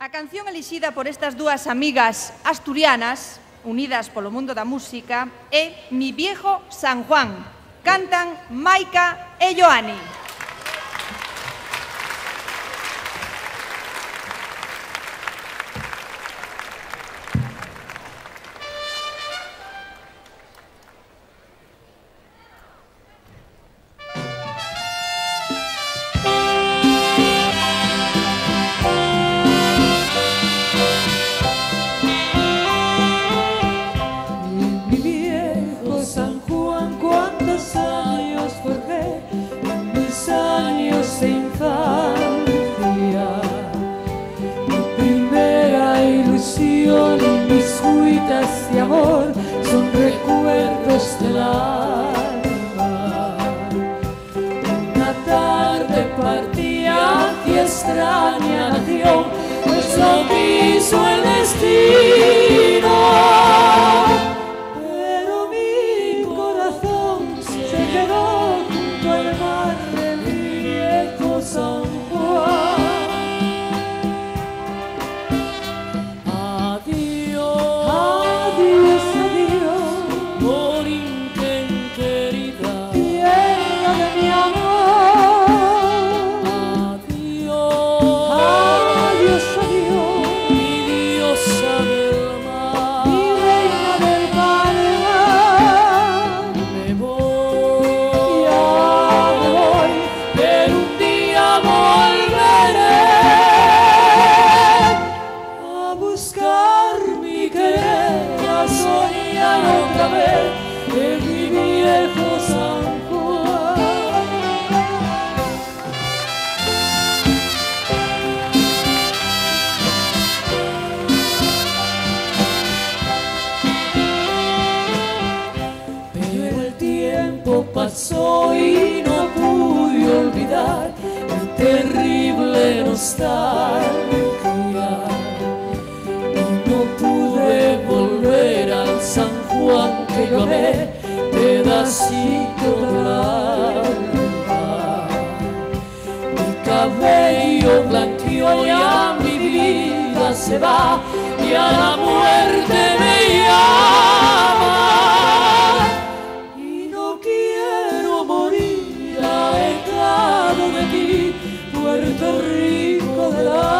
A canción elixida por estas dúas amigas asturianas, unidas polo mundo da música, é Mi viejo San Juan. Cantan Maika e Joani. De amor son recuerdos del alma. Una tarde partía y extraña nación, pues lo quiso el destino. Pero mi corazón se quedó junto al mar de mi viejo San Juan. Pasó y no pude olvidar mi terrible nostalgia, y no pude volver al San Juan que yo amé, pedacito del alma. Mi cabello blanqueó, ya mi vida se va y a la muerte me llama. De ti, Puerto Rico de la